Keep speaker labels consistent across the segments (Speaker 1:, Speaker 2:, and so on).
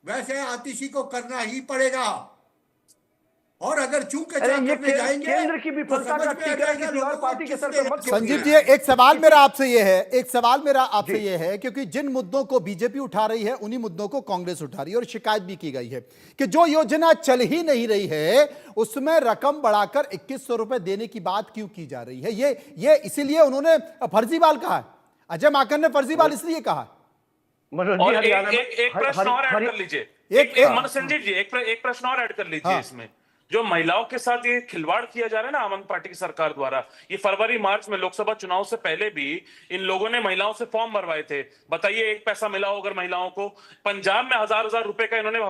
Speaker 1: वैसे आतिशी को करना ही पड़ेगा। और अगर चूके
Speaker 2: अरे
Speaker 1: चाक
Speaker 2: ये
Speaker 1: करने जाएंगे
Speaker 2: केंद्र की
Speaker 1: तो
Speaker 2: विफलता
Speaker 1: समझ
Speaker 2: का
Speaker 1: में आ
Speaker 2: ठीकरा
Speaker 1: जाएगा
Speaker 2: किसी और
Speaker 1: लोगों को
Speaker 2: पार्टी के सर
Speaker 1: किसने
Speaker 2: पे मत
Speaker 1: किसने
Speaker 3: संजीव
Speaker 2: थोपना
Speaker 3: जी,
Speaker 2: है।
Speaker 3: एक सवाल मेरा आपसे ये है, एक सवाल मेरा आपसे
Speaker 2: जी
Speaker 3: ये है, क्योंकि जिन मुद्दों को बीजेपी उठा रही है उन्हीं मुद्दों को कांग्रेस उठा रही है, और शिकायत भी की गई है कि जो योजना चल ही नहीं रही है उसमें रकम बढ़ाकर 2100 रुपए देने की बात क्यों की जा रही है। ये इसीलिए उन्होंने फर्जीवाल कहा है, अजय माकन ने फर्जीवाल इसलिए कहा है।
Speaker 2: मनोज जी,
Speaker 4: और
Speaker 2: हरियाणा में
Speaker 4: एक प्रश्न और ऐड कर लीजिए।
Speaker 3: एक एक
Speaker 4: मन संजीव जी, एक प्रश्न और ऐड कर लीजिए
Speaker 3: हाँ,
Speaker 4: इसमें। जो महिलाओं के साथ ये खिलवाड़ किया जा रहा है ना आम आदमी पार्टी की सरकार द्वारा, ये फरवरी मार्च में लोकसभा चुनाव से पहले भी इन लोगों ने महिलाओं से फॉर्म भरवाए थे। बताइए एक पैसा मिला हो अगर महिलाओं को? पंजाब में हजार हजार रुपए का इन्होंने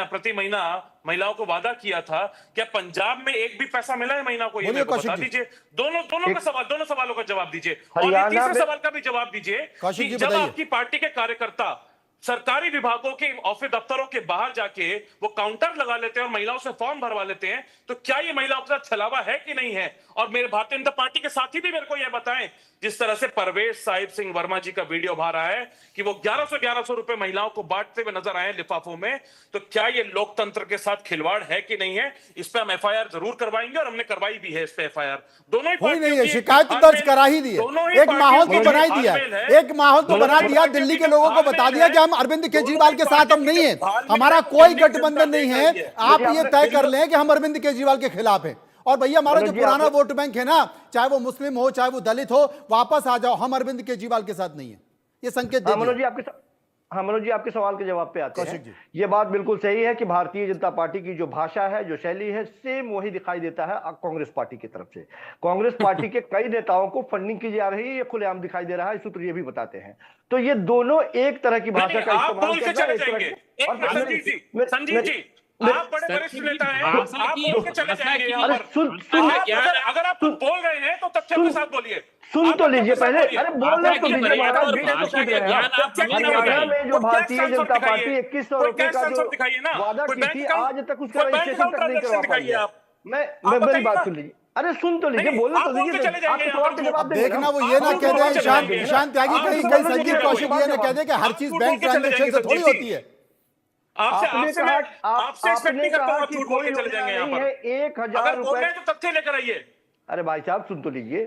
Speaker 4: प्रति महीना महिलाओं को वादा किया था। क्या पंजाब में एक भी पैसा मिला है महिला को? ये
Speaker 3: बोलिए
Speaker 4: मेरे को
Speaker 3: कौशिक
Speaker 4: बता
Speaker 3: जी।
Speaker 4: दीजिए। दोनों सवालों का जवाब दीजिए। और ये
Speaker 2: हरियाणा
Speaker 4: तीसरे
Speaker 2: में
Speaker 4: सवाल का भी जवाब दीजिए
Speaker 3: कौशिक
Speaker 4: कि
Speaker 3: जी
Speaker 4: जब
Speaker 3: बताइए।
Speaker 4: आपकी पार्टी के कार्यकर्ता सरकारी विभागों के ऑफिस दफ्तरों के बाहर जाके वो काउंटर लगा लेते हैं और महिलाओं से फॉर्म भरवा लेते हैं, तो क्या ये महिलाओं के साथ छलावा है कि नहीं है? और मेरे भारतीय जनता पार्टी के साथी भी मेरे को यह बताएं, जिस तरह से परवेश साहिब सिंह वर्मा जी का वीडियो बाहर आया है कि वो 1100 रुपए महिलाओं को बांटते हुए नजर आए लिफाफों में, तो क्या ये लोकतंत्र के साथ खिलवाड़ है कि नहीं है? इस पर हम एफआईआर जरूर करवाएंगे और हमने करवाई भी है इस पे एफआईआर। दोनों ही
Speaker 3: कोई नहीं
Speaker 4: पार्टियों
Speaker 3: है,
Speaker 4: की
Speaker 3: शिकायत तो
Speaker 4: तालमेल-
Speaker 3: दर्ज करा ही दी है,
Speaker 4: दोनों ही
Speaker 3: एक माहौल
Speaker 4: पार्टियों
Speaker 3: तो
Speaker 4: की
Speaker 3: बना ही दिया
Speaker 4: तालमेल
Speaker 3: है, एक माहौल तो बना दिया, दिल्ली के लोगों को बता दिया कि हम अरविंद केजरीवाल के साथ हम नहीं है, हमारा कोई गठबंधन नहीं है, आप ये तय कर लें कि हम अरविंद केजरीवाल के खिलाफ हैं। और भैया हमारा जो पुराना वोट बैंक है ना, चाहे वो मुस्लिम हो चाहे वो दलित हो, वापस आ जाओ, हम अरविंद केजरीवाल के साथ नहीं है, ये संकेत दे
Speaker 2: मनोज
Speaker 3: दिया।
Speaker 2: जी मनोज जी, आपके सवाल के जवाब पे आते
Speaker 3: कौशिक जी।
Speaker 2: हैं। ये बात बिल्कुल सही है कि भारतीय जनता पार्टी की जो भाषा है, जो शैली है, सेम वही दिखाई देता है कांग्रेस पार्टी की तरफ से। कांग्रेस पार्टी के कई नेताओं को फंडिंग की जा रही है, ये खुलेआम दिखाई दे रहा है, सूत्र ये भी बताते हैं। तो ये दोनों एक तरह की भाषा का
Speaker 4: आप
Speaker 2: इस्तेमाल
Speaker 4: बोल के
Speaker 2: कर रहे
Speaker 4: चले जाएंगे।
Speaker 2: हैं।
Speaker 4: एक मिनट संजीव जी, आप बड़े वरिष्ठ नेता हैं, आप बोल के चले जाएंगे यहाँ पर। अगर आप बोल रहे हैं तो तथ्यों के साथ बोलिए।
Speaker 2: सुन तो लीजिए पहले, अरे बोलने तो दीजिए महाराज, बीच में कूद रहे हैं। हरियाणा में जो भारतीय जनता पार्टी 2100 रुपए का जो वादा की थी, आज तक उसका रजिस्ट्रेशन तक नहीं करवा पाई है। मैं मेरी बात सुन लीजिए, अरे सुन तो लीजिए, बोलने तो दीजिए, आपके सवाल के जवाब देंगे।
Speaker 3: देखना वो ये ना कह दे ईशान त्यागी कहीं संजीव कौशिक ये ना कह दे कि हर चीज बैंक ट्रांजेक्शन से थोड़ी होती है।
Speaker 2: आपने कहा कि कोई योजना नहीं है, 1000 रुपए
Speaker 4: तो तथ्य लेकर आइए।
Speaker 2: अरे भाई साहब सुन तो लीजिए,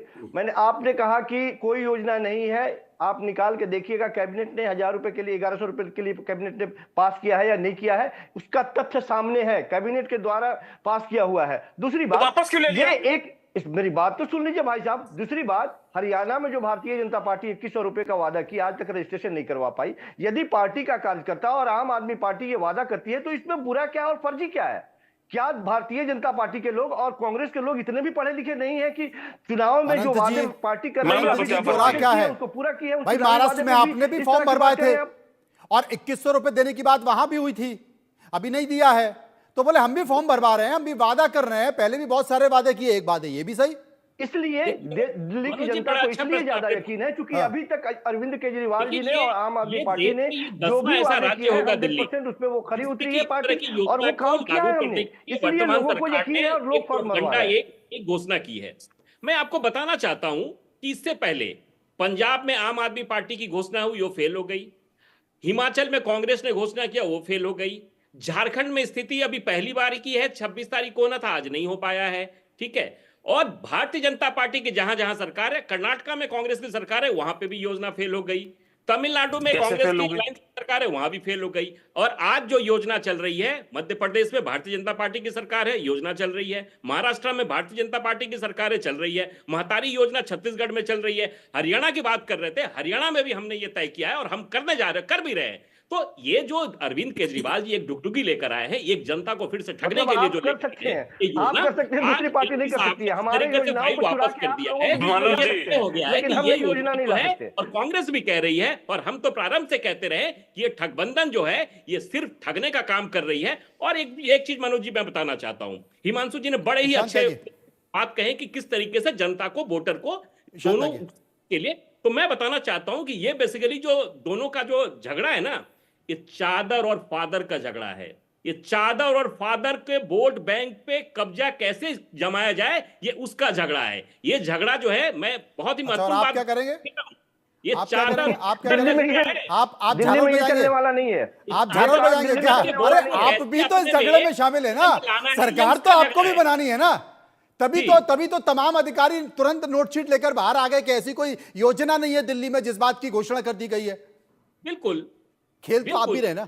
Speaker 2: आपने कहा कि कोई योजना नहीं है, आप निकाल के देखिएगा कैबिनेट ने 1000 रुपए के लिए, 1100 रुपए के लिए कैबिनेट ने पास किया है या नहीं किया है, उसका तथ्य सामने है, कैबिनेट के द्वारा पास किया हुआ है। दूसरी बात,
Speaker 4: वापस क्यों ले लिया?
Speaker 2: मेरी बात तो सुन लीजिए भाई साहब। दूसरी बात, हरियाणा में जो भारतीय जनता पार्टी 2100 रुपए का वादा किया, आज तक रजिस्ट्रेशन नहीं करवा पाई। यदि पार्टी का कार्यकर्ता और आम आदमी पार्टी ये वादा करती है तो इसमें बुरा क्या और फर्जी क्या है? क्या भारतीय जनता पार्टी के लोग और कांग्रेस के लोग इतने भी पढ़े लिखे नहीं है कि चुनाव में जो वादे पार्टी कर रही है उसको पूरा किया है?
Speaker 3: भाई महाराष्ट्र में आपने भी फॉर्म भरवाए थे और 2100 रुपए देने की बात वहां भी हुई थी, अभी नहीं दिया है, तो बोले हम भी फॉर्म भरवा रहे हैं, हम भी वादा कर रहे हैं, पहले भी बहुत सारे वादे किए, एक बात है ये भी सही।
Speaker 2: इसलिए दिल्ली की जनता को इसलिए ज्यादा यकीन है क्योंकि अभी तक अरविंद केजरीवाल जी ने और आम आदमी पार्टी ने जो भी वादे किए हैं 100% उसमें वो खरी उतरी है पार्टी, और वो काम किया है हमने, इसलिए लोगों को यकीन है और लोग फॉर्म भरवा रहे हैं।
Speaker 5: एक घोषणा की है। मैं आपको बताना चाहता हूं कि इससे पहले पंजाब में आम आदमी पार्टी की घोषणा हुई, वो फेल हो गई। हिमाचल में कांग्रेस ने घोषणा किया, वो फेल हो गई। झारखंड में स्थिति अभी पहली बार की है, 26 तारीख को होना था, आज नहीं हो पाया है, ठीक है। और भारतीय जनता पार्टी की जहां जहां सरकार है, कर्नाटका में कांग्रेस की सरकार है, वहां पे भी योजना फेल हो गई। तमिलनाडु में कांग्रेस की अलायंस की सरकार है, वहां भी फेल हो गई। और आज जो योजना चल रही है, मध्य प्रदेश में भारतीय जनता पार्टी की सरकार है, योजना चल रही है। महाराष्ट्र में भारतीय जनता पार्टी की सरकार है, चल रही है। महतारी योजना छत्तीसगढ़ में चल रही है। हरियाणा की बात कर रहे थे, हरियाणा में भी हमने ये तय किया है और हम करने जा रहे हैं, कर भी रहे हैं। तो ये जो अरविंद केजरीवाल जी एक डुगडुगी लेकर आए हैं, एक जनता को फिर से ठगने के लिए जो
Speaker 2: कर सकते हैं, आप कर सकते हैं, दूसरी पार्टी नहीं कर सकती है। हमारे योजनाओं को वापस कर दिया है,
Speaker 5: हो गया है कि ये योजना नहीं
Speaker 2: है।
Speaker 5: और कांग्रेस भी कह रही है, और हम तो प्रारंभ से कहते रहे कि ये ठगबंधन जो है ये सिर्फ ठगने का काम कर रही है। और एक चीज मनोज जी मैं बताना चाहता हूं, हिमांशु जी ने बड़े ही अच्छे बात कहे कि किस तरीके से जनता को, वोटर को, दोनों के लिए। तो मैं बताना चाहता हूं कि ये बेसिकली जो दोनों का जो झगड़ा है ना, ये चादर और फादर का झगड़ा है। ये चादर और फादर के वोट बैंक पे कब्जा कैसे जमाया जाए, ये उसका झगड़ा है। ये झगड़ा जो है, मैं बहुत ही महत्वपूर्ण बात
Speaker 3: क्या करेंगे?
Speaker 5: ये
Speaker 3: आप क्या
Speaker 5: चादर
Speaker 3: करेंगे? आप क्या
Speaker 2: दिल्ली में
Speaker 3: करेंगे?
Speaker 2: ये
Speaker 3: आप
Speaker 2: दिल्ली
Speaker 3: झाड़ू
Speaker 2: में ये चलने
Speaker 3: बजाएंगे?
Speaker 2: वाला नहीं है।
Speaker 3: आप झाड़ू
Speaker 2: आप
Speaker 3: बजाएंगे
Speaker 2: दिल्ली
Speaker 3: क्या?
Speaker 2: में ये
Speaker 3: अरे
Speaker 2: बोला नहीं है।
Speaker 3: आप भी तो इस झगड़े में शामिल है ना। सरकार तो आपको भी बनानी है ना। तभी तो तमाम अधिकारी तुरंत नोटशीट लेकर बाहर आ गए कि ऐसी कोई योजना नहीं है दिल्ली में जिस बात की घोषणा कर दी गई है।
Speaker 5: बिल्कुल
Speaker 3: खेल तो आप भी रहे ना।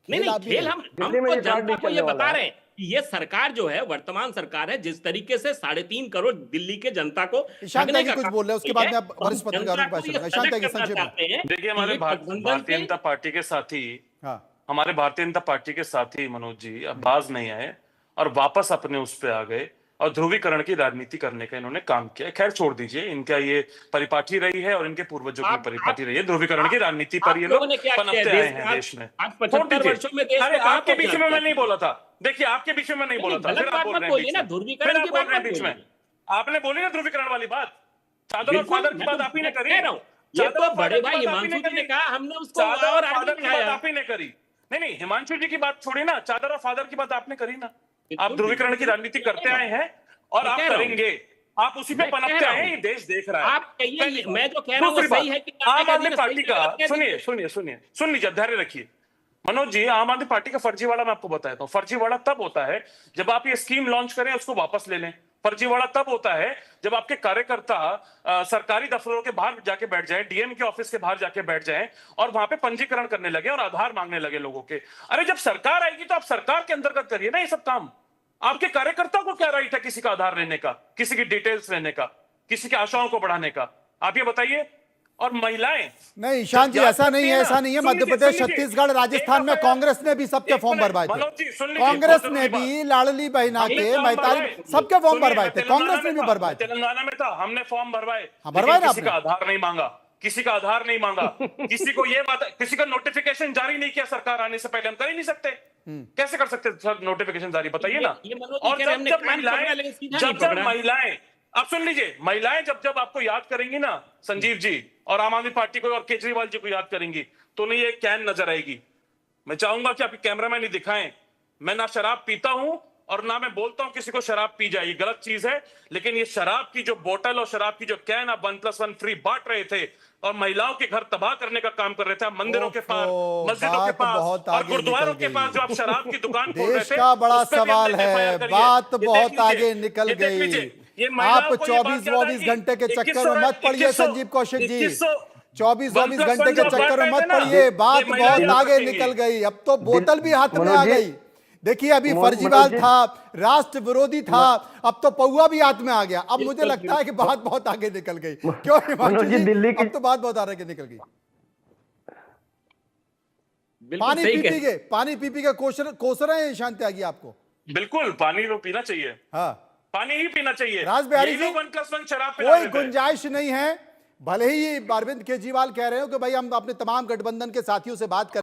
Speaker 5: नहीं
Speaker 3: आप भी
Speaker 5: खेल
Speaker 3: रहे।
Speaker 5: हम
Speaker 2: दिल्ली में
Speaker 5: तो
Speaker 2: ये कार्ड
Speaker 5: जनता
Speaker 2: नहीं
Speaker 5: को ये
Speaker 2: चलने वाला
Speaker 5: बता
Speaker 2: है।
Speaker 5: रहे हैं कि ये सरकार जो है, वर्तमान सरकार है, जिस तरीके से 3.5 करोड़ दिल्ली के जनता को
Speaker 3: ईशान
Speaker 5: ठगने
Speaker 3: त्यागी
Speaker 5: का
Speaker 3: कुछ
Speaker 5: काम
Speaker 3: बोल रहे हैं, उसके
Speaker 5: किया
Speaker 3: बाद में
Speaker 5: है,
Speaker 3: आप वरिष्ठ
Speaker 5: हम
Speaker 3: पत्रकारों
Speaker 5: जनता
Speaker 3: को
Speaker 5: को ये
Speaker 3: बात ईशान
Speaker 5: सजग
Speaker 3: त्यागी
Speaker 5: करना
Speaker 3: संक्षेप में।
Speaker 5: चाहते हैं
Speaker 4: देखिए,
Speaker 5: कि
Speaker 4: हमारे
Speaker 5: ये गठबंधन
Speaker 4: भारतीय
Speaker 5: से
Speaker 4: जनता पार्टी के साथी,
Speaker 3: हाँ
Speaker 4: हमारे भारतीय जनता पार्टी के साथी मनोज जी अब बाज नहीं आए और वापस अपने उस पे आ गए और ध्रुवीकरण की राजनीति करने का इन्होंने काम किया। खैर छोड़ दीजिए, इनका ये परिपाटी रही है और इनके पूर्वजों की परिपाटी रही है। ध्रुवीकरण की राजनीति पर ये लोग पनपते आए हैं देश में।
Speaker 5: आज
Speaker 4: छोड़
Speaker 5: 75
Speaker 4: दीजिए।
Speaker 5: वर्षों में देश
Speaker 4: अरे
Speaker 5: को कहां
Speaker 4: आपके बीच में मैं
Speaker 5: पहुंचा
Speaker 4: नहीं बोला था। देखिए, आपके बीच में मैं नहीं बोला था,
Speaker 5: गलत
Speaker 4: फिर आप
Speaker 5: बात
Speaker 4: बोल
Speaker 5: मत
Speaker 4: रहे हैं
Speaker 5: बोलिए
Speaker 4: बीच
Speaker 5: ना,
Speaker 4: में।
Speaker 5: ध्रुवीकरण
Speaker 4: फिर आप
Speaker 5: की
Speaker 4: बोल
Speaker 5: बात
Speaker 4: रहे हैं
Speaker 5: मत
Speaker 4: बीच में।
Speaker 5: बोलिए।
Speaker 4: आपने बोली ना ध्रुवीकरण वाली बात, चादर और
Speaker 5: बिल्कुल,
Speaker 4: फादर की
Speaker 5: मैं
Speaker 4: बात
Speaker 5: तो
Speaker 4: आप ही ने करी।
Speaker 5: कह रहा हूं, ये
Speaker 4: चादर
Speaker 5: तो
Speaker 4: और
Speaker 5: बड़े
Speaker 4: फादर की
Speaker 5: भाई
Speaker 4: बात आप ही
Speaker 5: हिमांशु जी ने कहा, हमने उसको
Speaker 4: चादर
Speaker 5: और
Speaker 4: और
Speaker 5: आगे
Speaker 4: फादर की बात
Speaker 5: बढ़ाया।
Speaker 4: आप ही ने करी। नहीं, हिमांशु जी की बात छोड़ी ना, चादर और फादर की बात आपने करी ना।
Speaker 5: बिल्कुल,
Speaker 4: आप ध्रुवीकरण की
Speaker 5: बिल्कुल,
Speaker 4: राजनीति करते आए हैं और
Speaker 5: मैं
Speaker 4: आप
Speaker 5: कह रहा हूं।
Speaker 4: करेंगे। आप उसी पे
Speaker 5: मैं कह
Speaker 4: पनपते
Speaker 5: रहा
Speaker 4: आए हैं,
Speaker 5: हूं।
Speaker 4: ये देश देख रहा है।
Speaker 5: आप कहिए,
Speaker 4: पहली बात।
Speaker 5: मैं जो कह रहा हूं वो
Speaker 4: दूसरी
Speaker 5: सही
Speaker 4: बात,
Speaker 5: है कि करने
Speaker 4: आम
Speaker 5: का
Speaker 4: आदमी
Speaker 5: दिन
Speaker 4: पार्टी
Speaker 5: सही
Speaker 4: का,
Speaker 5: गलत कह
Speaker 4: सुनिए
Speaker 5: दीजिए।
Speaker 4: सुनिए सुनिए सुन लीजिए, धैर्य रखिए मनोज जी। आम आदमी पार्टी का फर्जीवाड़ा मैं आपको बताता हूँ। फर्जीवाड़ा तब होता है जब आप ये स्कीम लॉन्च करें, उसको वापस ले लें। फर्जीवाड़ा तब होता है जब आपके कार्यकर्ता सरकारी दफ्तरों के बाहर जाके बैठ जाएं, डीएम के ऑफिस के बाहर जाके बैठ जाएं और वहां पे पंजीकरण करने लगे और आधार मांगने लगे लोगों के। अरे जब सरकार आएगी तो आप सरकार के अंतर्गत करिए ना ये सब काम। आपके कार्यकर्ता को क्या राइट है किसी का आधार लेने का, किसी की डिटेल्स लेने का, किसी की आशाओं को बढ़ाने का? आप ये बताइए। और महिलाएं
Speaker 3: नहीं ईशान जी, ऐसा नहीं है, ऐसा नहीं है। मध्य प्रदेश, छत्तीसगढ़, राजस्थान में कांग्रेस ने भी सबके फॉर्म भरवाए थे। कांग्रेस ने भी लाडली बहना के मैतारी सबके फॉर्म भरवाए थे। कांग्रेस ने भी भरवाए थे।
Speaker 4: तेलंगाना में था, हमने फॉर्म भरवाए।
Speaker 3: हाँ, भरवाए ना
Speaker 4: किसी
Speaker 3: आपने।
Speaker 4: का आधार नहीं मांगा, किसी का आधार नहीं मांगा। किसी को ये बात, किसी का नोटिफिकेशन जारी नहीं किया सरकार आने से पहले। हम कर ही नहीं सकते। कैसे कर सकते सर नोटिफिकेशन जारी, बताइए ना।
Speaker 5: ये मनोज जी
Speaker 4: और
Speaker 5: कह रहे हैं, हमने
Speaker 4: जब
Speaker 5: कान पकड़ा लेकिन सीधा नहीं पकड़ा।
Speaker 4: महिलाएं, आप सुन लीजिए, महिलाएं जब आपको याद करेंगी ना संजीव जी, और आम आदमी पार्टी को और केजरीवाल जी को याद करेंगी, तो नहीं ये कैन नजर आएगी। मैं चाहूंगा कि आपके कैमरामैन ही दिखाएं। मैं ना शराब पीता हूं और ना मैं बोलता हूं किसी को शराब पी जाए, ये गलत चीज है। लेकिन ये शराब की जो बोतल और शराब की जो कैन आप 1+1 फ्री बांट रहे थे और महिलाओं के घर तबाह करने का काम कर रहे थे। आप मंदिरों के पास, मस्जिदों के पास और गुरुद्वारों के पास जो आप शराब की दुकान खोल रहे थे,
Speaker 3: देश का बड़ा
Speaker 4: उस पे भी
Speaker 3: सवाल
Speaker 4: आपने FIR
Speaker 3: है,
Speaker 4: करी
Speaker 3: बात
Speaker 4: ये देख
Speaker 3: बहुत
Speaker 4: लीजिए,
Speaker 3: आगे निकल
Speaker 4: ये देख
Speaker 3: गई।
Speaker 4: लीजिए। ये महिलाओं
Speaker 3: आप
Speaker 4: को ये बात
Speaker 3: 24-24
Speaker 4: याद
Speaker 3: घंटे के
Speaker 4: आएगी।
Speaker 3: चक्कर में मत पड़िए
Speaker 4: 2100
Speaker 3: संजीव कौशिक जी। 24-24
Speaker 4: 1+1
Speaker 3: घंटे के
Speaker 4: जो
Speaker 3: चक्कर में
Speaker 4: बांट
Speaker 3: मत
Speaker 4: रहे थे ना,
Speaker 3: पड़िए, बात
Speaker 4: ये महिलाएं
Speaker 3: बहुत
Speaker 4: याद
Speaker 3: आगे
Speaker 4: रखेंगी।
Speaker 3: निकल गई। अब तो बोतल भी हाथ में आ
Speaker 2: मनोज जी,
Speaker 3: गई। देखिए, अभी
Speaker 2: मनोज
Speaker 3: फर्जीवाल
Speaker 2: जी,
Speaker 3: था, राष्ट्र विरोधी था, अब तो पौवा भी हाथ में आ गया। अब मुझे लगता है कि बात बहुत आगे निकल गई। क्यों हिमांशु
Speaker 2: मनोज जी,
Speaker 3: जी,
Speaker 2: दिल्ली की
Speaker 3: अब तो बात बहुत आगे निकल गई।
Speaker 5: बिल्कुल
Speaker 3: पानी
Speaker 5: सही
Speaker 3: पी
Speaker 5: कह
Speaker 3: पी के, पानी पी पी के कोस रहे हैं ईशान त्यागी आपको।
Speaker 4: बिल्कुल, पानी तो पीना चाहिए।
Speaker 3: हाँ,
Speaker 4: पानी ही पीना चाहिए।
Speaker 3: राज बिहारी
Speaker 4: यही
Speaker 3: जी,
Speaker 4: लोग 1+1 शराब पे
Speaker 3: कोई
Speaker 4: लगे थे।
Speaker 3: गुंजाइश नहीं है। भले ही अरविंद केजरीवाल कह रहे हो कि भाई हम अपने तमाम गठबंधन के साथियों से बात कर